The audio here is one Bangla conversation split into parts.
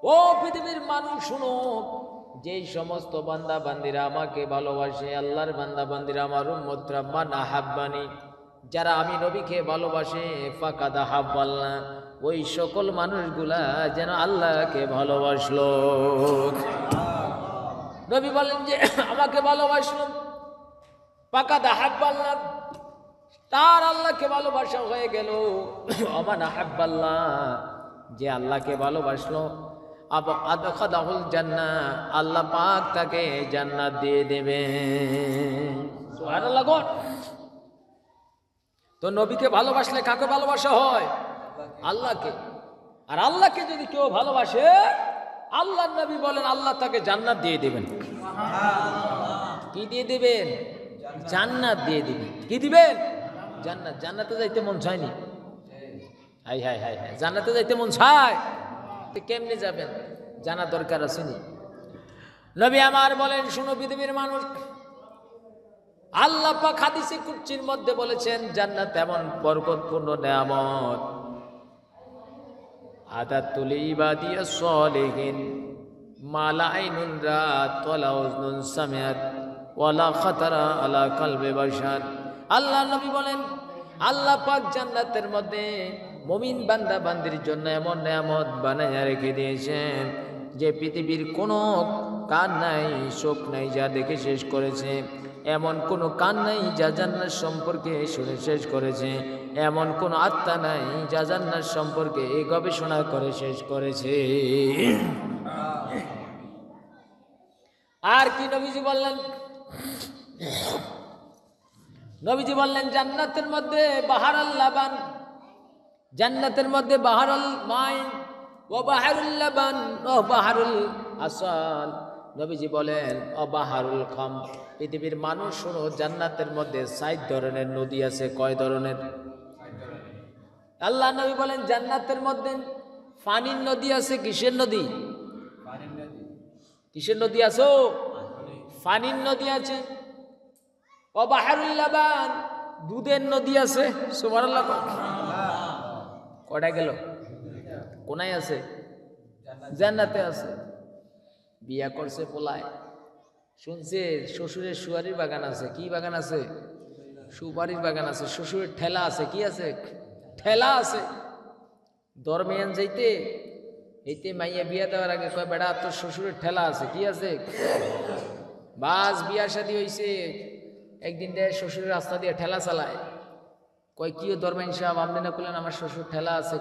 ও পৃথিবীর মানুষ শুনো, যেই সমস্ত বান্দা বান্দিরা আমাকে ভালোবাসে, আল্লাহর বান্দা বান্দিরা আমার উম্মতরা, মান আহাব্বানি, যারা আমি নবীকে ভালোবাসে, ফাকাদ আহাব্বাল্লাহ, ওই সকল মানুষগুলা যেন আল্লাহকে ভালোবাসলো। নবী বলেন যে আমাকে ভালোবাসলো, ফাকাদ আহাব্বাল্লাহ, তার আল্লাহকে ভালোবাসা হয়ে গেল। আমান আহাব্বাল্লাহ, যে আল্লাহকে ভালোবাসলো, আদখালাহুল জান্নাহ, আল্লাহ পাক তাকে জান্নাত দিয়ে দেবে। সুবহানাল্লাহ। তো নবীকে ভালোবাসলে কাকে ভালোবাসা হয়? আল্লাহকে। আর আল্লাহকে যদি কেউ ভালোবাসে, আল্লাহর নবী বলেন আল্লাহ তাকে জান্নাত দিয়ে দেবেন। কি দিয়ে দেবেন? জান্নাত দিয়ে দিবেন। কি দিবেন? জান্নাত। জান্নাতে যাইতে মন চায়নি? হাই হাই হাই হাই, জান্নাতে যাইতে মন চায়? কেমনে যাবেন? জানা দরকার আছে নি? নবী আমার বলেন, শুনো পৃথিবীর মানুষ, আল্লাহ পাক হাদিসে কুদসির মধ্যে বলেছেন, জান্নাত এমন বরকতপূর্ণ নেয়ামত, আদাতুল ইবাদিয়াস সালিহিন মা লা আইনুন রাআত ওয়ালা উযনুন সামিআত ওয়ালা খাতারা আলা কলবি বাশার। আল্লাহ নবী বলেন, আল্লাহ পাক জান্নাতের মধ্যে মুমিন বান্দা বান্দির জন্য এমন নেয়ামত বানাইয়া রেখে দিয়েছেন যে পৃথিবীর কোনো কান নাই, চোখ নাই যা দেখে শেষ করেছে, এমন কোনো কান নাই যা জান্নাত সম্পর্কে শুনে শেষ করেছে, এমন কোনো আত্মা নাই যা জান্নাত সম্পর্কে গবেষণা করে শেষ করেছে। আর কি নবীজি বললেন? নবীজি বললেন, জান্নাতের মধ্যে বাহারাল লাবান, জান্নাতের মধ্যে বাহারুল মাইন ও বাহারুল লাবান ও বাহারুল আসাল। নবীজি বলেন ও বাহারুল খাম। পৃথিবীর মানুষ শুনো, জান্নাতের মধ্যে 7 ধরনের নদী আছে। কয় ধরনের? আল্লাহ নবী বলেন জান্নাতের মধ্যে পানির নদী আছে। কিসের নদী? কিসের নদী আছে? পানির নদী আছে। ও বাহারুল লাবান, দুধের নদী আছে। সুবহানাল্লাহ। কয়টা গেল? কোনায় আছে? জান্নাতে আছে। বিয়া করছে পোলায়, শুনছে শ্বশুরের সুপারির বাগান আছে। কি বাগান আছে? সুপারির বাগান আছে। শ্বশুরের ঠেলা আছে। কি আছে? ঠেলা আছে। দরমিয়ান যাইতে এইতে মাইয়া বিয়া দেওয়ার আগে কয়, বেড়া তোর শ্বশুরের ঠেলা আছে। কি আছে? বাস বিয়া শাদী হইছে, একদিন দেয় শ্বশুরের রাস্তা দিয়ে ঠেলা চালায়। কয় কি দরমিয়ান সাহেব, আপনি না করলেন আমার শ্বশুর ঠেলা আছে?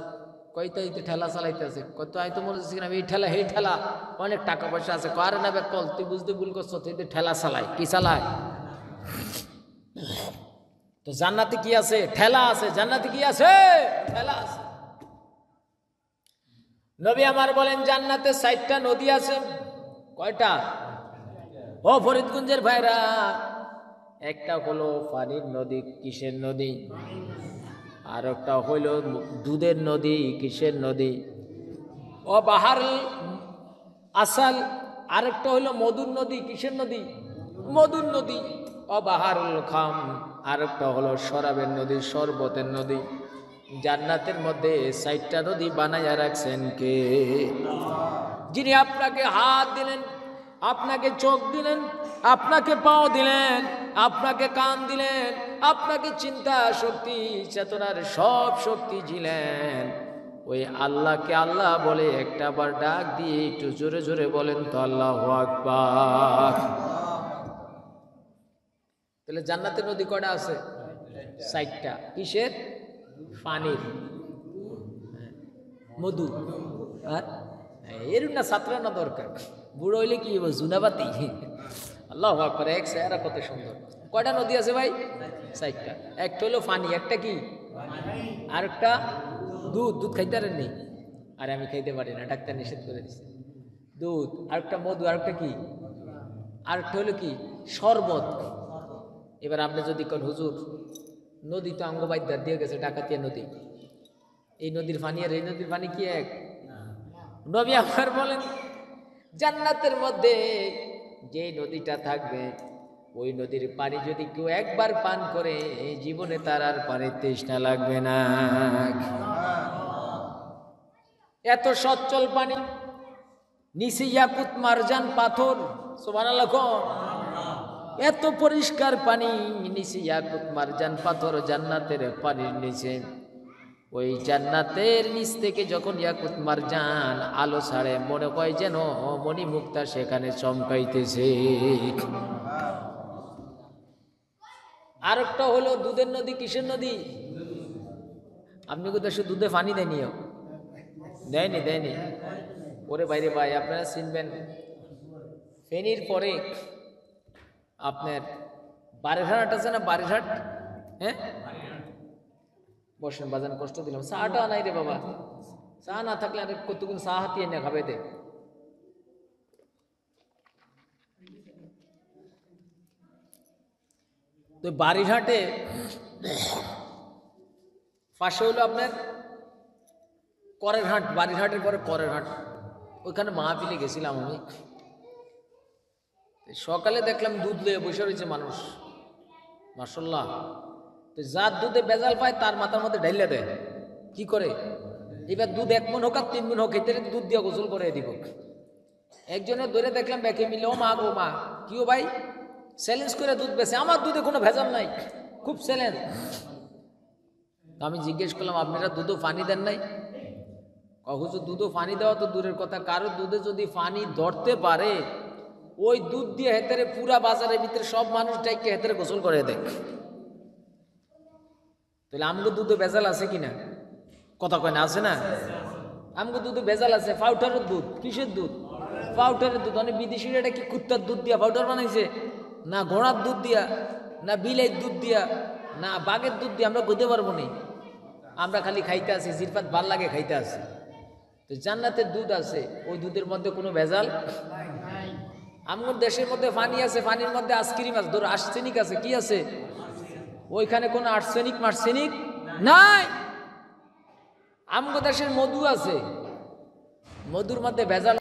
কয়তো এই তো ঠেলা চালাইতেছে। কত আয় তো মনে হচ্ছে কিনা এই ঠেলা, এই ঠেলা অনেক টাকা পয়সা আছে। কারে না কল, তুই বুঝতে ভুল করছো, তুই তো ঠেলা চালায়। কি চালায়? তো জান্নাতে কি আছে? ঠেলা আছে। জান্নাতে কি আছে? ঠেলা আছে। নবী আমার বলেন জান্নাতে 7টা নদী আছে। কয়টা? ও ফরিদগঞ্জের ভাইরা, একটা হলো পানির নদী। কিসের নদী? আর একটা হইল দুধের নদী। কিসের নদী? ও বাহারুল আসাল। আরেকটা হইল মধুর নদী। কিসের নদী? মধুর নদী। ও বাহারুল খাম। আরেকটা হলো শরাবের নদী, শরবতের নদী। জান্নাতের মধ্যে 7টা নদী বানাইয়া রাখছেন কে? যিনি আপনাকে হাত দিলেন, আপনাকে চোখ দিলেন, আপনাকে পাও দিলেন, আপনাকে কান দিলেন, আপনাকে চিন্তা শক্তি চেতনার সব শক্তি দিলেন, ওই আল্লাহকে আল্লাহ বলে একটা বার ডাক দিয়ে একটু জোরে জোরে বলেন তো আল্লাহু আকবার। তাহলে জান্নাতের নদী কয়টা আছে? 7টা। কিসের? পানির, মধু। আর এরকম না ছাত্রানো দরকার, বুড়ো হইলে কি হইব? জুনাবাতি। আল্লাহু আকবার। এক চেহারা কত সুন্দর। কয়টা নদী আছে ভাই? 7টা। একটা হলো পানি, একটা কি? আরেকটা দুধ। দুধ খাইতে পারেন নি? আরে আমি খাইতে পারি না, ডাক্তার নিষেধ করে দিচ্ছে। দুধ। আরেকটা মধু। আরেকটা কি? আরেকটা হলো কি? শরবত। এবার আপনি যদি কোন হুজুর, নদী তো আঙ্গবাইদার দিয়ে গেছে, ডাকাতিয়া নদী, এই নদীর পানি আর এই নদীর পানি কি এক? নবী আমার বলেন জান্নাতের মধ্যে যে নদীটা থাকবে, ওই নদীর পানি যদি কেউ একবার পান করে, এই জীবনে তার আর পানির তৃষ্ণা লাগবে না। এত সচ্ছল পানি, নিচে ইয়াকুত মারজান পাথর, সুবহানাল্লাহ। এত পরিষ্কার পানি, নিচে ইয়াকুত মারজান পাথর, জান্নাতের পানির নিচে। ওই জান্নাতের নিচ থেকে যখন ইয়াকুত মারজান আলো ছাড়ে, মনে হয় যেন মণিমুক্তা সেখানে চমকাইতেছে। আরেকটা হলো দুধের নদী। কিসের নদী? আপনি কোথায় শুধু দুধে পানি দেয়নিও, দেয়নি। ওরে বাইরে ভাই, আপনারা চিনবেন ফেনীর পরে আপনার বারেরহাট আছে না? বারেরহাট, হ্যাঁ, বসেন বাজান, কষ্ট দিলাম। চাটা নাই রে বাবা, চা না থাকলে আর কতক্ষণ চা হাতিয়ে না খাবে দে। তো বারিরহাটে পাশে হলো আপনার করের হাট, বারিরহাটের পরে করের হাট। ওইখানে মাহফিলে গেছিলাম আমি। সকালে দেখলাম দুধ লয়ে বসে রয়েছে মানুষ, মাশাআল্লাহ। তো যার দুধে বেজাল পায় তার মাথার মধ্যে ঢাইলে দেয়। কি করে? এবার দুধ 1 মণ হোক আর 3 মণ হোক, এতে দুধ দিয়ে গোসল করে দিব। একজনের ধরে দেখলাম ব্যাকে মিলে, ও মা গো মা, কি ও ভাই, চ্যালেঞ্জ করে দুধ বেছে, আমার দুধে কোনো ভেজাল নাই, খুব চ্যালেঞ্জ। আমি জিজ্ঞেস করলাম, আপনারা দুধও পানি দেন নাই? হুজুর দুধও পানি দেওয়া তো দূরের কথা, কারো দুধে যদি পানি ধরতে পারে, ওই দুধ দিয়ে হেতারে পুরা বাজারের ভিতরে সব মানুষ ডাইকে হেতারে গোসল করে দেয়। তাহলে আমগো দুধে ভেজাল আছে কিনা? কথা কয় না, আছে না? আমগো দুধে ভেজাল আছে। পাউডারের দুধ। কিসের দুধ? পাউডারের দুধ। মানে বিদেশিরা এটা কি কুত্তার দুধ দিয়া পাউডার বানাইছে? না ঘোড়ার দুধ দিয়া, না বিলের দুধ দিয়া, না বাঘের দুধ দিয়ে আমরা গইতে পারবো না। আমরা খালি খাইতে আছি, জিরফাত ভাল লাগে খাইতে আছি। তো জান্নাতের দুধ আছে, ওই দুধের মধ্যে কোনো ভেজাল। আমগর দেশের মধ্যে পানি আছে, পানির মধ্যে আইসক্রিম আছে, ধরো আর্সেনিক আছে। কি আছে? ওইখানে কোনো আর্সেনিক মার্সেনিক নাই। আমগো দেশের মধু আছে, মধুর মধ্যে ভেজাল